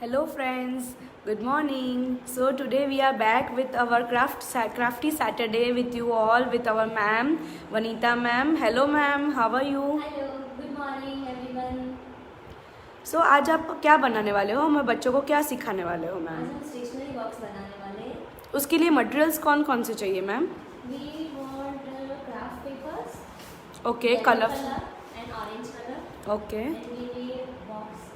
Hello friends, good morning. So today we are back with our crafty Saturday with you all with our ma'am Vanita ma'am. Hello ma'am, how are you? Hello good morning everyone. So आज आप क्या बनाने वाले हो? मैं बच्चों को क्या सिखाने वाले हो आज मैम? हम स्टेशनरी बॉक्स बनाने वाले हैं। उसके लिए मटेरियल्स कौन कौन से चाहिए ma'am? We want craft papers, okay, colour. And orange colour okay and we need box.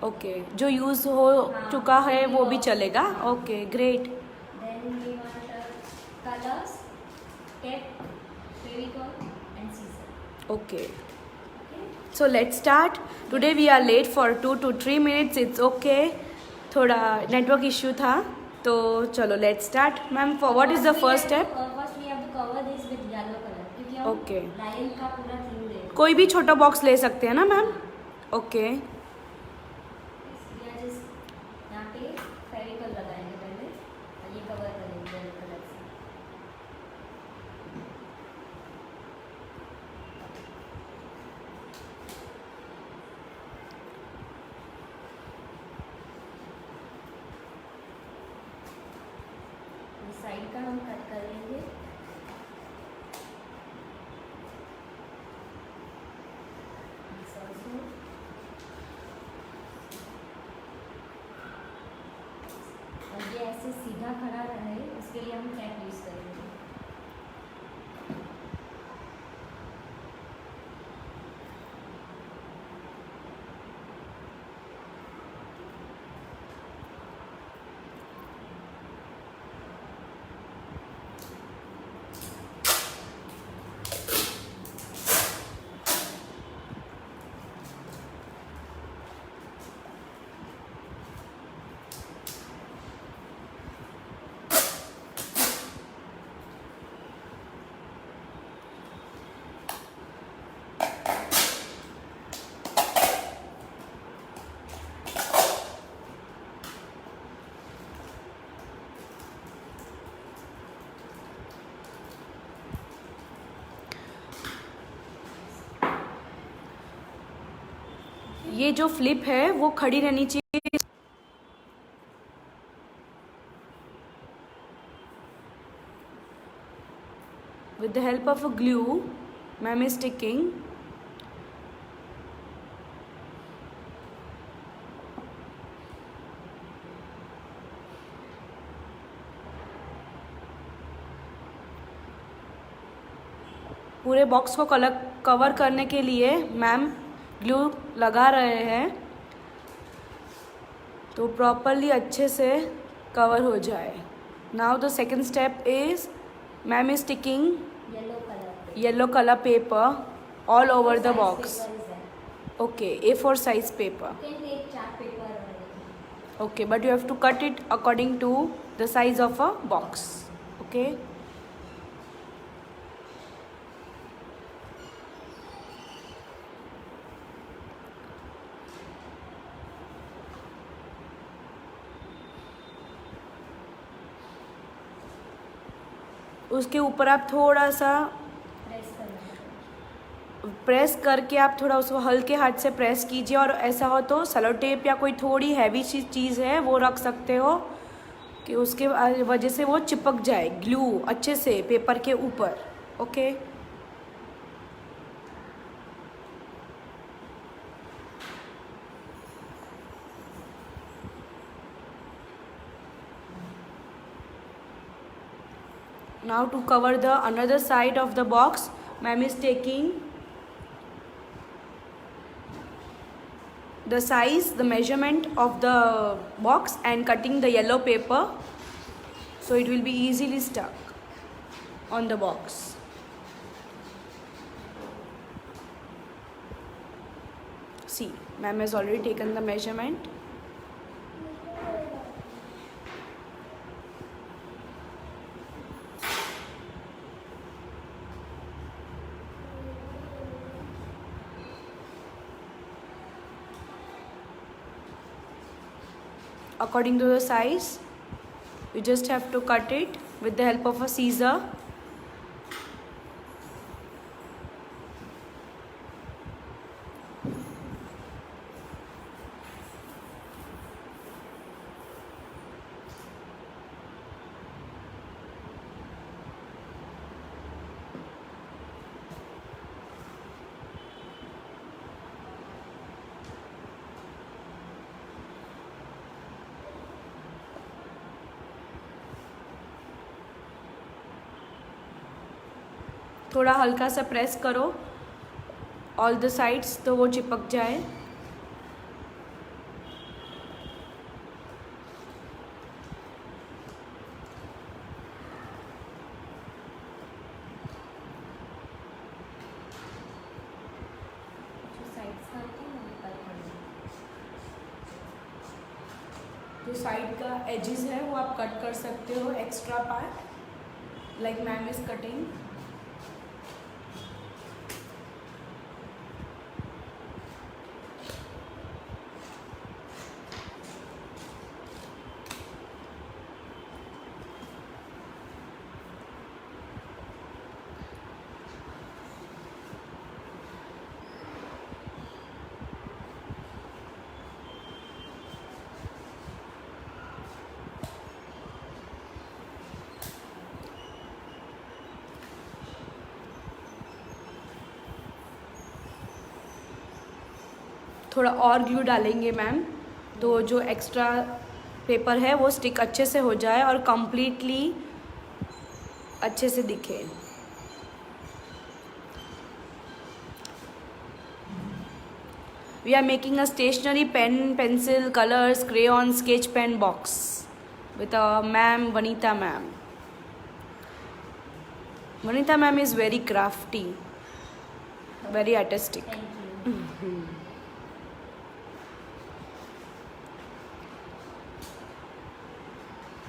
Okay, जो यूज़ हो चुका है वो भी चलेगा. Okay great. Then we want colours, tape, Fevicol and scissor. Okay. So let's start. Today we are late for 2 to 3 minutes. It's okay. थोड़ा network issue था तो चलो let's start. Ma'am what is the first step? First we have to cover this with yellow colour क्योंकि हम Okay. Line का पूरा theme दे। कोई भी छोटा बॉक्स ले सकते हैं ना मैम? ओके. यहाँ पे फेविकॉल लगाएंगे पहले और ये कवर करेंगे येलो कलर से। साइड का हम कट कर लेंगे। और ये ऐसे सीधा खड़ा रहे उसके लिए हम टैप यूज करेंगे। ये जो फ्लिप है वो खड़ी रहनी चाहिए. With the help of a glue, ma'am is sticking. पूरे बॉक्स को कवर करने के लिए मैम ग्लू लगा रहे हैं तो प्रॉपरली अच्छे से कवर हो जाए. Now the second step is ma'am is sticking yellow colour पे yellow color paper all over the box. Okay, A4 size paper. You can take chart paper or anything. Okay, but you have to cut it according to the size of a box. Okay. उसके ऊपर आप थोड़ा सा press करना। Press करके आप थोड़ा उसको हल्के हाथ से प्रेस कीजिए और ऐसा हो तो सेलो टेप या कोई थोड़ी हैवी चीज़ है वो रख सकते हो कि उसके वजह से वो चिपक जाए ग्लू अच्छे से पेपर के ऊपर. Okay. Now to cover the another side of the box, ma'am is taking the size, the measurement of the box and cutting the yellow paper so it will be easily stuck on the box. See, ma'am has already taken the measurement. According to the size, you just have to cut it with the help of a scissor. थोड़ा हल्का सा press करो all the sides तो वो चिपक जाए। जो side का एजेस है वो आप कट कर सकते हो, extra part like ma'am is cutting. थोड़ा और ग्लू डालेंगे मैम, तो जो एक्स्ट्रा पेपर है वो स्टिक अच्छे से हो जाए और कंप्लीटली अच्छे से दिखे। We are making a stationery pen, pencil, colours, crayon, sketch pen box with ma'am Vanita ma'am. Vanita ma'am is very crafty, very artistic. Thank you.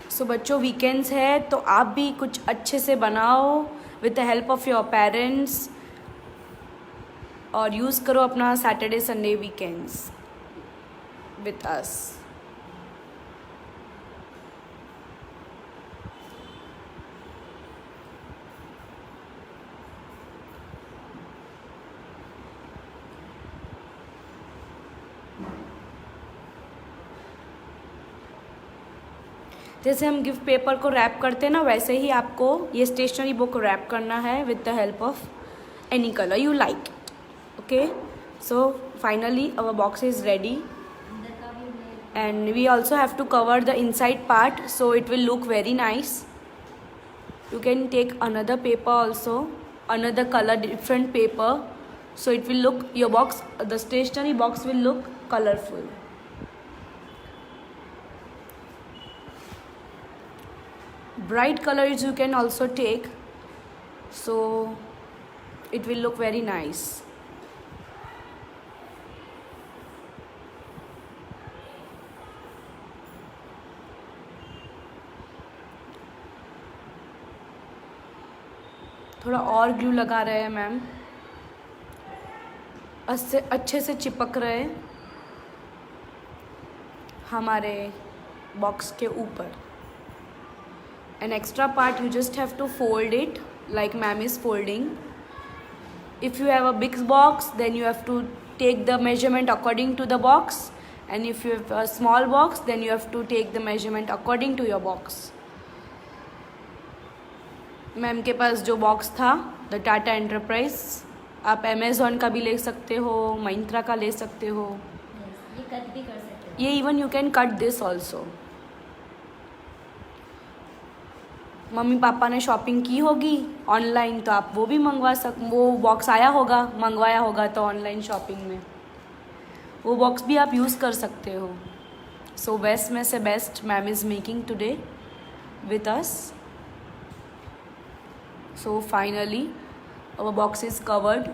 सो बच्चों वीकेंड्स है तो आप भी कुछ अच्छे से बनाओ with the help of your parents और यूज़ करो अपना Saturday Sunday weekends with us. जैसे हम गिफ्ट पेपर को रैप करते हैं ना, वैसे ही आपको ये स्टेशनरी बुक रैप करना है with the help of any colour you like it. Okay, so finally our box is ready and we also have to cover the inside part so it will look very nice. You can take another paper also, another color, different paper, so it will look, your box, the stationery box will look colorful. Bright colors you can also take, so it will look very nice. थोड़ा और glue लगा रहे हैं ma'am, अच्छे से चिपक रहे हमारे बॉक्स के ऊपर। An extra part you just have to fold it like ma'am is folding. If you have a big box then you have to take the measurement according to the box, and if you have a small box then you have to take the measurement according to your box. Ma'am के पास जो box था the Tata enterprise, आप Amazon का भी ले सकते हो, महिंद्रा का ले सकते हो। ये कट भी कर सकते हो। ये even you can cut this also. Mummy papa ने शॉपिंग की होगी ऑनलाइन तो आप वो भी मंगवा वो बॉक्स आया होगा, मंगवाया होगा तो ऑनलाइन शॉपिंग में वो बॉक्स भी आप यूज़ कर सकते हो। सो बेस्ट में से best ma'am is making today with us. So finally our box is covered.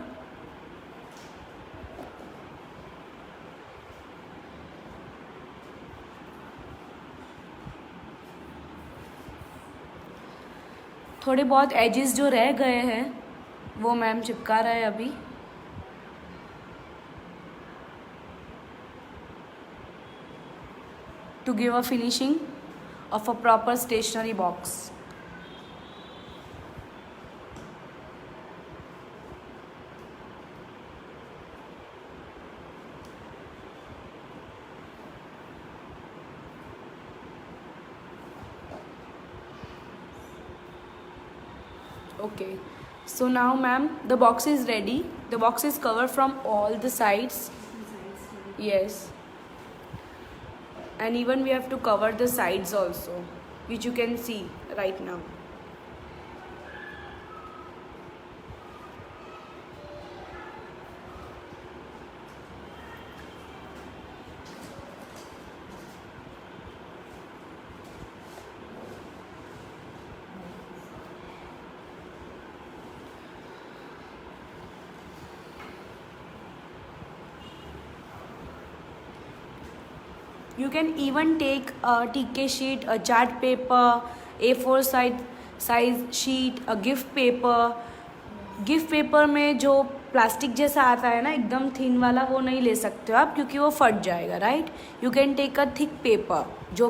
थोड़े बहुत एजेस जो रह गए हैं वो मैम चिपका रहा है अभी। To give a finishing of a proper stationery box. Okay, so now ma'am the box is ready. The box is covered from all the sides. Yes, and even we have to cover the sides also, which you can see right now. You can even take a TK sheet, a chart paper, A4 size sheet, a gift paper. Gift paper में जो plastic जैसा आता है ना एकदम thin वाला, वो नहीं ले सकते हो आप क्योंकि वो फट जाएगा, right. You can take a thick paper, जो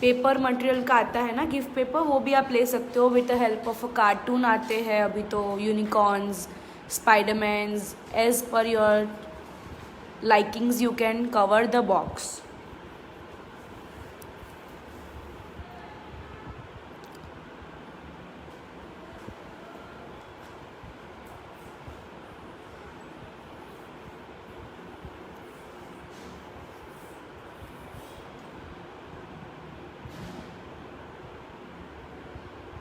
पेपर मटेरियल का आता है ना गिफ्ट पेपर, वो भी आप ले सकते हो. With the help of a cartoon आते हैं अभी तो, यूनिकॉर्न्स, स्पाइडरमैन्स. एज पर your likings you can cover the box.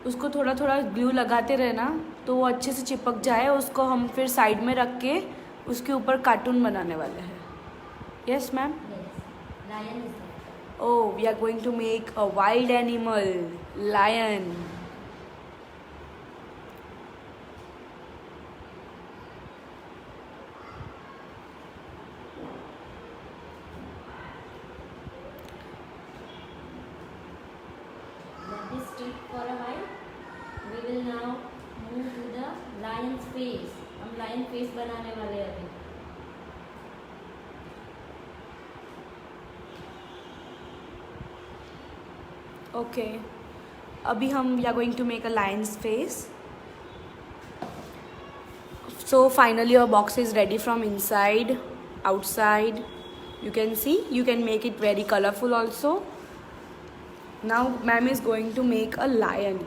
उसको थोड़ा थोड़ा ग्लू लगाते रहना तो वो अच्छे से चिपक जाए. उसको हम फिर साइड में रख के उसके ऊपर कार्टून बनाने वाले हैं. Yes ma'am. Yes. Lion is there. Oh, we are going to make a wild animal, lion. Let this stick for a while. We will now move to the lion's face. हम lion face बनाने वाले हैं अभी. Okay. अभी हम we are going to make a lion's face. So finally our box is ready from inside, outside. You can see, you can make it very colorful also. Now ma'am is going to make a lion.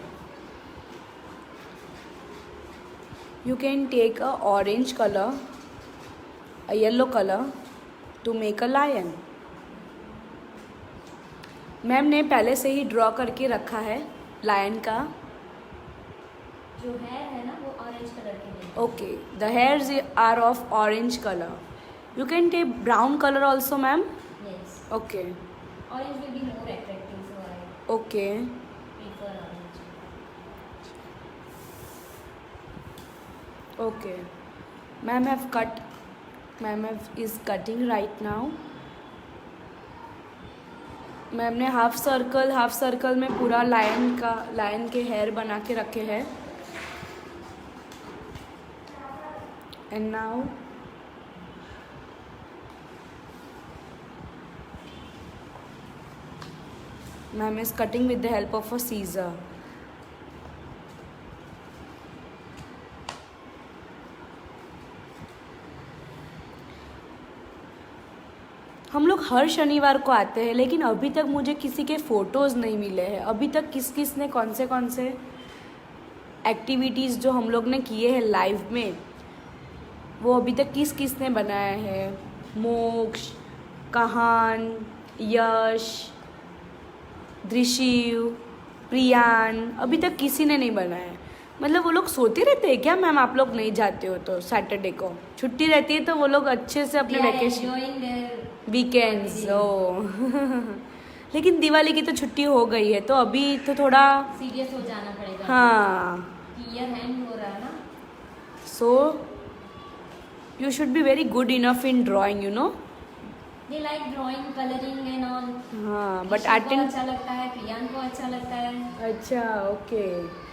You can take a orange color, a yellow color to make a lion. Ma'am ने पहले से ही draw करके रखा है lion का. जो hair है ना वो orange color के लिए. Okay, the hairs are of orange colour. You can take brown colour also ma'am. Yes. Okay. Orange will be more attractive, so I okay. prefer orange. Okay. Ma'am have cut, ma'am have is cutting right now. Ma'am ने half circle में पूरा lion के hair बना के रखे हैं. And now ma'am is cutting with the help of a scissor. हम लोग हर शनिवार को आते हैं लेकिन अभी तक मुझे किसी के फ़ोटोज़ नहीं मिले हैं. अभी तक किस किस ने कौन से एक्टिविटीज़ जो हम लोग ने किए हैं लाइव में, वो अभी तक किस किस ने बनाया है. मोक्ष, कहान, यश, दृशिव, प्रियान, अभी तक किसी ने नहीं बनाया. मतलब वो लोग सोते रहते हैं क्या मैम? आप लोग नहीं जाते हो तो सैटरडे को छुट्टी रहती है तो वो लोग अच्छे से अपने वैकेशन वीकेंड्स. ओ लेकिन दिवाली की तो छुट्टी हो गई है तो अभी तो थोड़ा सीरियस हो जाना पड़ेगा. हाँ. ईयर हैंड हो रहा है ना. So you should be very good enough in drawing, you know. They like drawing, coloring and all. हाँ, बट ईशा को अटेंड. अच्छा लगता है, प्रियान को अच्छा लगता है. अच्छा, ओके.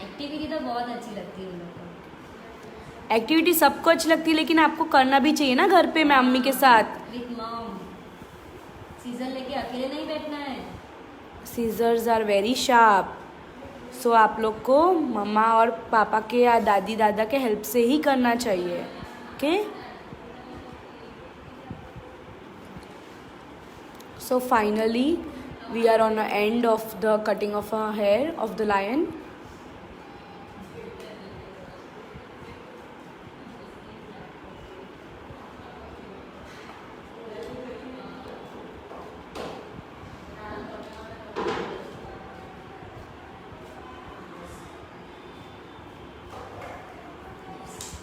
एक्टिविटी तो बहुत अच्छी लगती है उन लोग को. एक्टिविटी सबको अच्छी लगती है लेकिन आपको करना भी चाहिए ना घर पे मम्मी के साथ. With mom. सीजर लेके अकेले नहीं बैठना है. Scissors are very sharp. So आप लोग को मम्मा और पापा के या दादी दादा के हेल्प से ही करना चाहिए. Okay. So finally we are on the end of the cutting of a hair of the lion.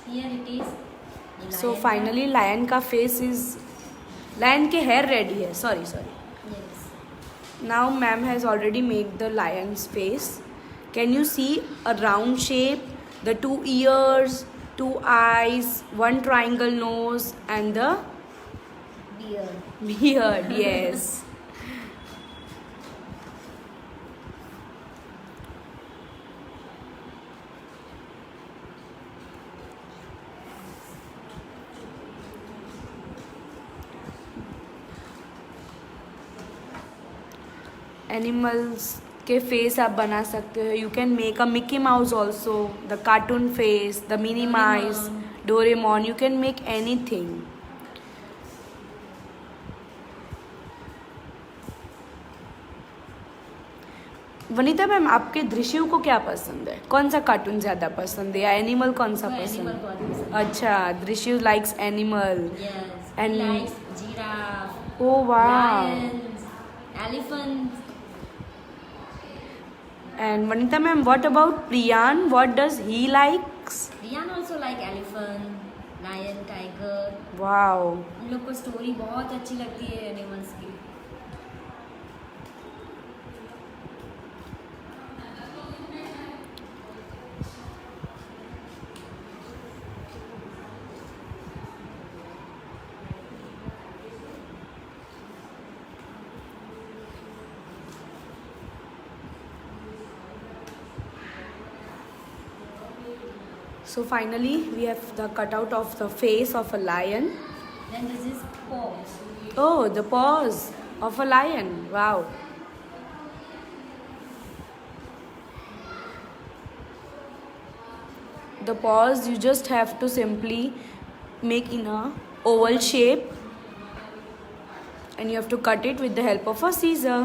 Here it is. So finally lion का face is, lion के hair ready है. Sorry. Yes. Now ma'am has already made the lion's face. Can you see a round shape, the 2 ears, 2 eyes, 1 triangle nose and the Beard. beard. Yes. Animals के face आप बना सकते हो. You can make a Mickey mouse also, the cartoon face, the mini Mouse, Doraemon. You can make anything. Vanita ma'am, आपके दृश्यों को क्या पसंद है? कौन सा कार्टून ज़्यादा पसंद है या एनिमल कौन सा पसंद एनिमल है? बहुत पसंद अच्छा, दृश्य likes animal. Yes And- likes giraffe ओ वाह. Lions elephants And Vanita ma'am, what about Priyan? What does he likes? Riyan also like elephant lion tiger Wow. उन लोग को स्टोरी बहुत अच्छी लगती है एनिमल्स की So finally, we have the cutout of the face of a lion. Then this is paws Oh, the paws of a lion. Wow. The paws you just have to simply make in a oval shape, and you have to cut it with the help of a scissor.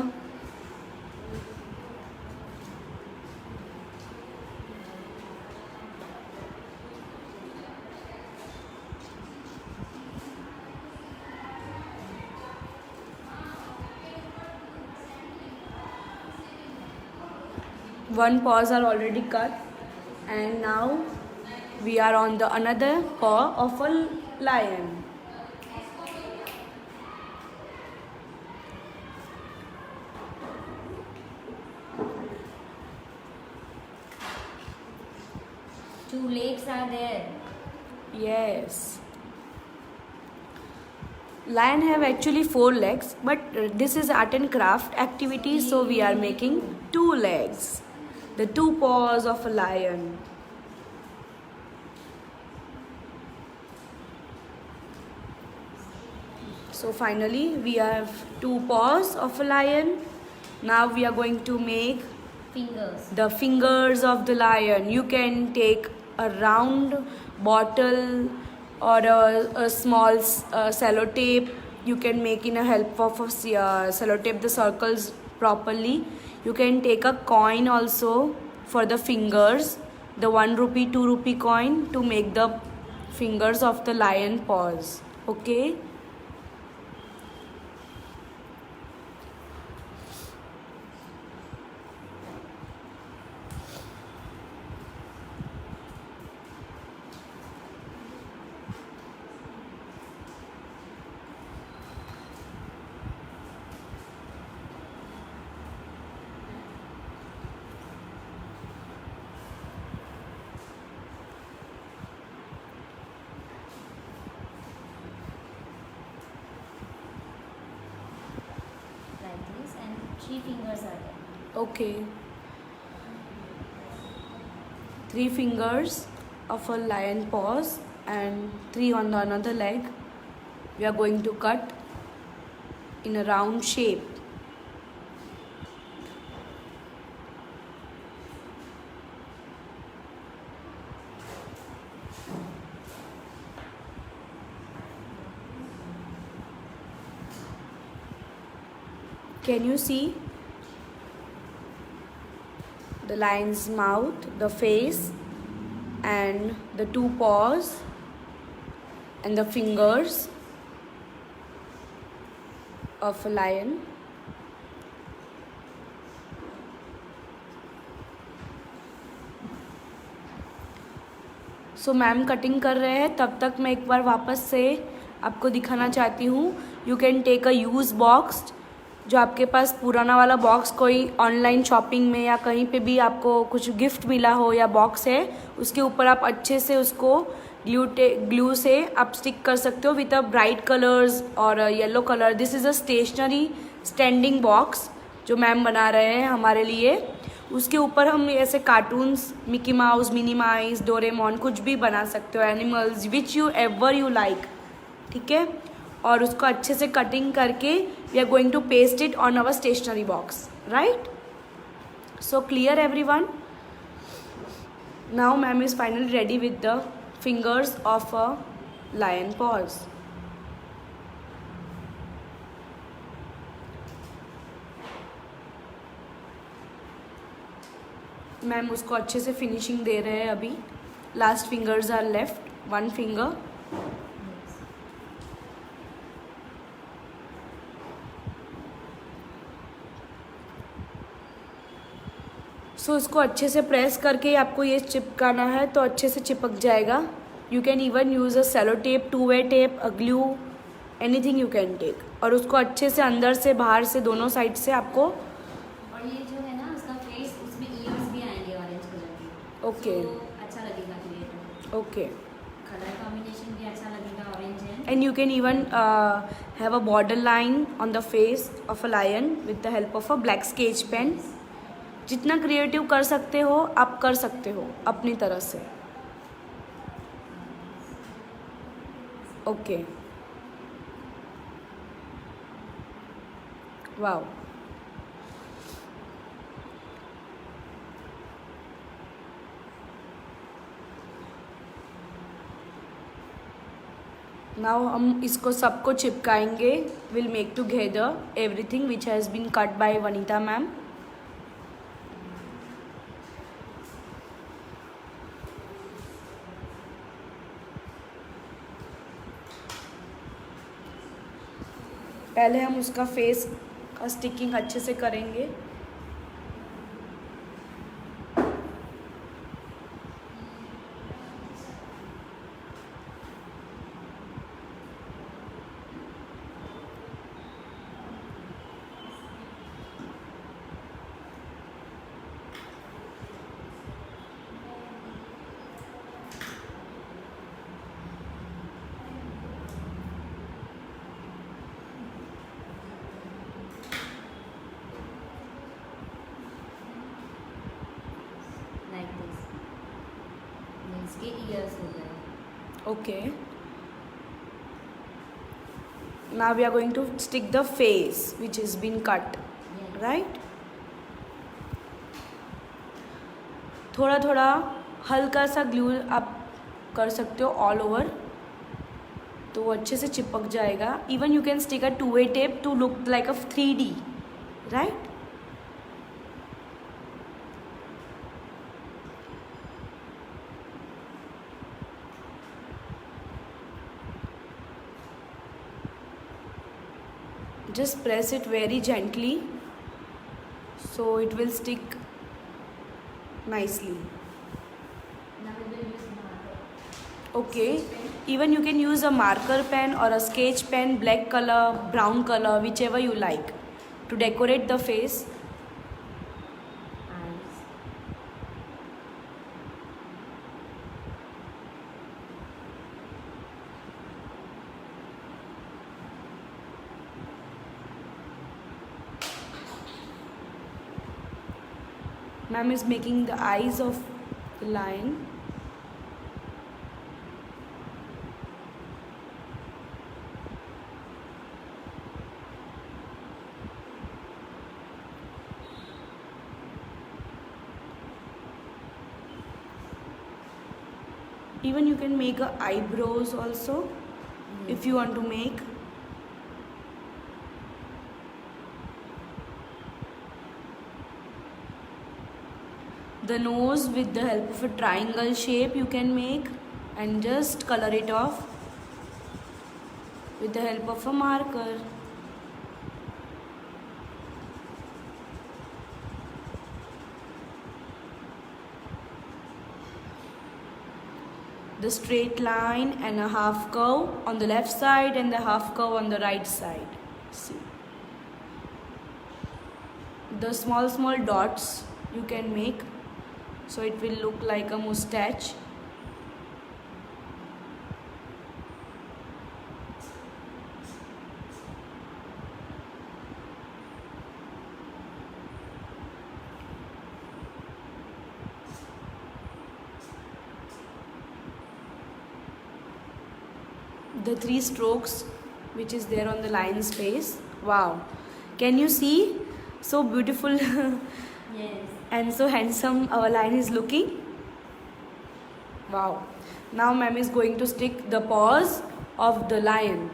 One paws are already cut, and now we are on the another paw of a lion. two legs are there Yes. Lion have actually 4 legs, but this is art and craft activity, so we are making 2 legs. The 2 paws of a lion. So finally we have 2 paws of a lion. Now we are going to make fingers the fingers of the lion. You can take a round bottle or a small sellotape. You can make in a help of a sellotape the circles properly. You can take a coin also for the fingers, the 1 rupee 2 rupee coin, to make the fingers of the lion paws. Okay. like this and 3 fingers are there Okay. 3 fingers of a lion paws and 3 on the another leg. We are going to cut in a round shape. Can you see the lion's mouth, the face, and the 2 paws and the fingers of a lion? So ma'am cutting कर रहे हैं, तब तक मैं एक बार वापस से आपको दिखाना चाहती हूँ. You can take a use box, जो आपके पास पुराना वाला बॉक्स कोई ऑनलाइन शॉपिंग में या कहीं पे भी आपको कुछ गिफ्ट मिला हो या बॉक्स है, उसके ऊपर आप अच्छे से उसको ग्लू से आप स्टिक कर सकते हो विद अ ब्राइट कलर्स और yellow colour. This is a stationery standing box जो मैम बना रहे हैं हमारे लिए. उसके ऊपर हम ऐसे cartoons, Mickey Mouse, Minnie Mouse, Doraemon, कुछ भी बना सकते हो, animals which you ever you like. ठीक है. और उसको अच्छे से कटिंग करके we are going to paste it on our stationery box, right? So clear everyone? Now ma'am is finally ready with the fingers of a lion paws. Ma'am उसको अच्छे से फिनिशिंग दे रहे हैं अभी. Last fingers are left, 1 finger. So इसको अच्छे से प्रेस करके आपको ये चिपकाना है तो अच्छे से चिपक जाएगा. You can even use a cello tape, 2-way tape, a glue, anything you can take. और उसको अच्छे से अंदर से बाहर से दोनों साइड से आपको. और ये जो है ना उसका फेस, उसमें ईयर्स भी आएंगे ऑरेंज कलर के. ओके. तो अच्छा लगेगा क्रिएट. ओके. कलर कॉम्बिनेशन भी अच्छा लगेगा ऑरेंज है. And you can even have a borderline on the face of a lion with the help of a black sketch pen. जितना क्रिएटिव कर सकते हो आप कर सकते हो अपनी तरह से. ओके. वाओ. नाउ हम इसको सबको चिपकाएंगे. Will make together everything which has been cut by Vanita ma'am. पहले हम उसका फेस का स्टिकिंग अच्छे से करेंगे. Like this. इसके ईयर्स हो गए. Okay. Now we are going to stick the face which has been cut, Yes. right? थोड़ा थोड़ा हल्का सा ग्लू आप कर सकते हो ऑल ओवर, तो वो अच्छे से चिपक जाएगा. Even you can stick a 2-way tape to look like a 3D, right? Just press it very gently so it will stick nicely. Now we will use marker. Okay. Even you can use a marker pen or a sketch pen, black color, brown color, whichever you like, to decorate the face. Eyes. Ma'am is making the eyes of the lion. Even you can make a eyebrows also if you want to make. The nose with the help of a triangle shape you can make and just color it off with the help of a marker. The straight line and a half curve on the left side and the half curve on the right side. See. The small dots you can make so it will look like a mustache. The 3 strokes which is there on the lion's face. Wow, can you see? So beautiful Yes. and so handsome our lion is looking. Wow. Now ma'am is going to stick the paws of the lion.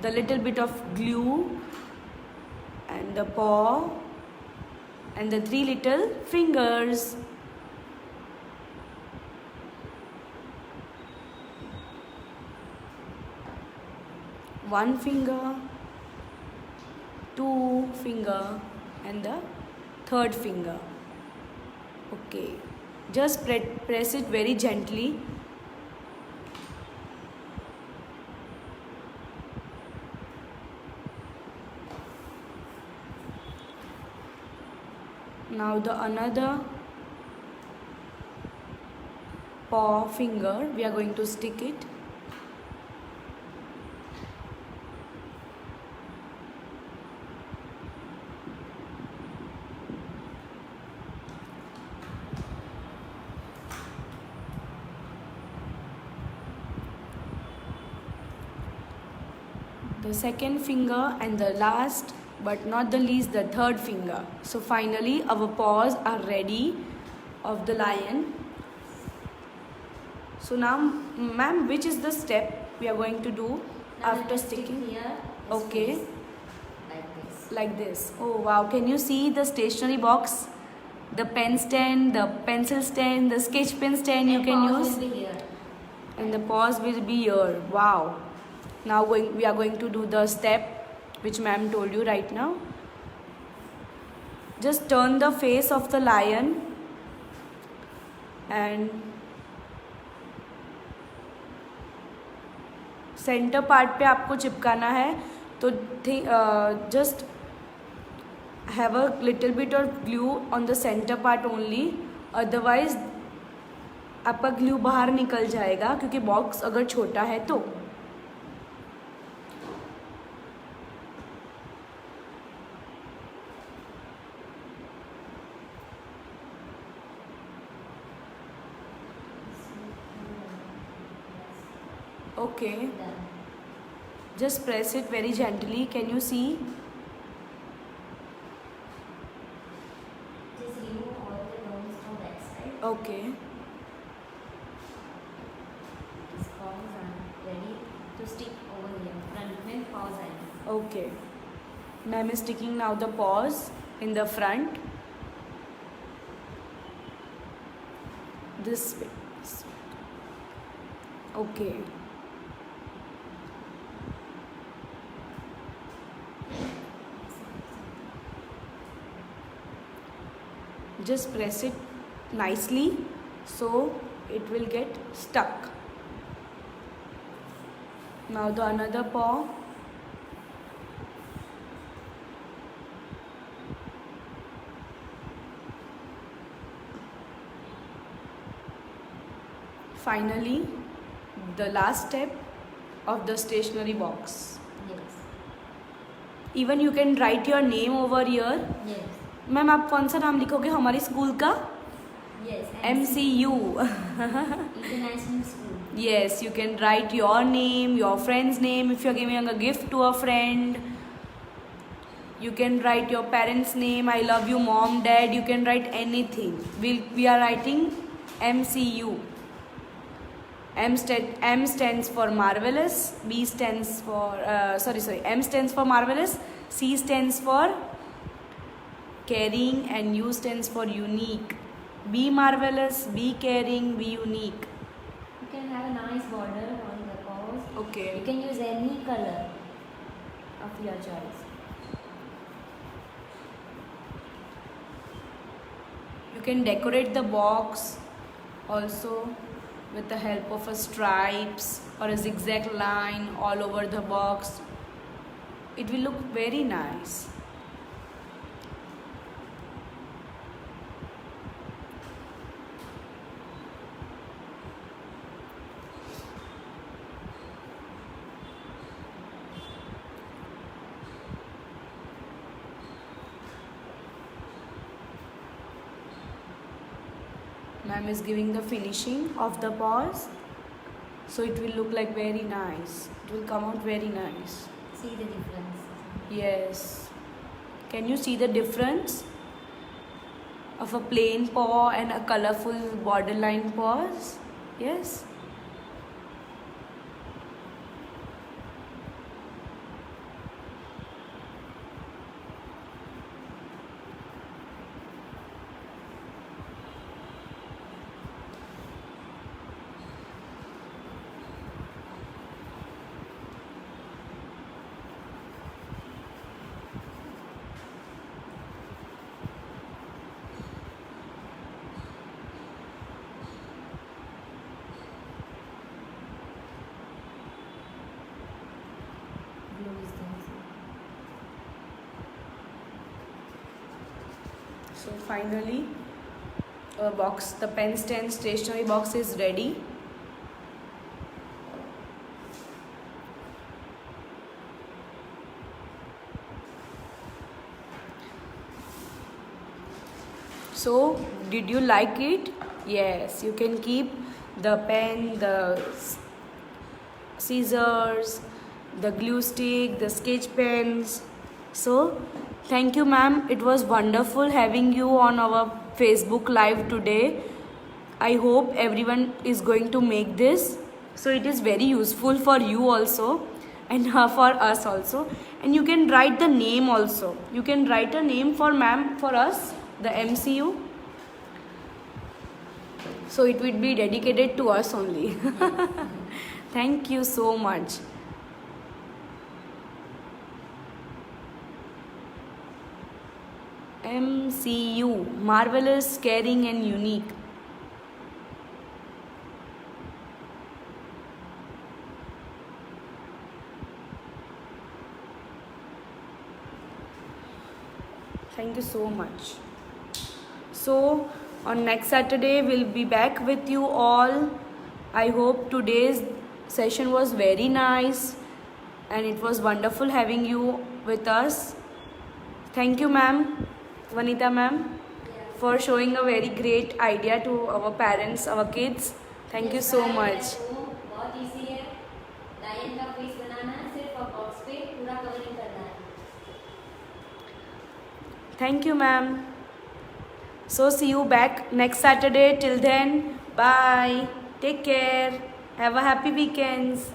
The little bit of glue and the paw and the 3 little fingers. One finger, 2 finger and the 3rd finger. Okay, just press it very gently. Now the another paw finger, we are going to stick it. The second finger and the last but not the least, the 3rd finger. So finally our paws are ready of the lion. So now ma'am, which is the step we are going to do Now after you stick sticking? here. this Okay. face, like this. Like this. Oh wow, can you see the stationery box? The pen stand, the pencil stand, the sketch pen stand you And can paws use. will be here. And the paws will be here. Wow. Now we are going to do the step which ma'am told you right now. Just turn the face of the lion and centre part पे आपको चिपकाना है. तो just have a little bit of glue on the center part only, otherwise आपका glue बाहर निकल जाएगा क्योंकि box अगर छोटा है तो. Okay, Done. just press it very gently. Can you see? Just remove all the bones from that side. Okay. These paws are ready to stick over here. Front में paws आएंगे. Okay. Ma'am is sticking now the paws in the front. This way. Okay. Just press it nicely so it will get stuck. Now the another paw. Finally, the last step of the stationery box. Yes. Even you can write your name over here. Yes. Ma'am आप कौन सा नाम लिखोगे हमारी school का? Yes. MCU. International School. Yes, you can write your name, your friend's name. If you're giving a gift to a friend, you can write your parents' name. I love you, mom, dad. You can write anything. We are writing MCU. M stands for marvelous. B stands for M stands for marvelous. C stands for caring, and U stands for unique. Be marvelous, be caring, be unique. You can have a nice border on the paws. Okay. You can use any color of your choice. You can decorate the box also with the help of a stripes or a zigzag line all over the box. It will look very nice. Ma'am is giving the finishing of the paws. So it will look like very nice. It will come out very nice. See the difference. Yes. Can you see the difference of a plain paw and a colorful borderline paws? Yes. Glue is there. So finally, our box, the pen stand stationery box is ready. So, did you like it? Yes, you can keep the pen, the scissors, the glue stick, the sketch pens. So, thank you, ma'am. It was wonderful having you on our Facebook Live today. I hope everyone is going to make this. So, it is very useful for you also and for us also. And you can write the name also. You can write a name for ma'am, for us, the MCU. So, it would be dedicated to us only. Thank you so much. MCU, marvelous, caring and unique. Thank you so much. So on next Saturday we'll be back with you all. I hope today's session was very nice and it was wonderful having you with us. Thank you, ma'am, Vanita ma'am, for showing a very great idea to our parents, our kids. Thank you so much. बहुत easy है. Lion का face बनाना है, सिर्फ box पे पूरा covering करना है. Thank you, ma'am. So see you back next Saturday. Till then, bye. Take care. Have a happy weekends.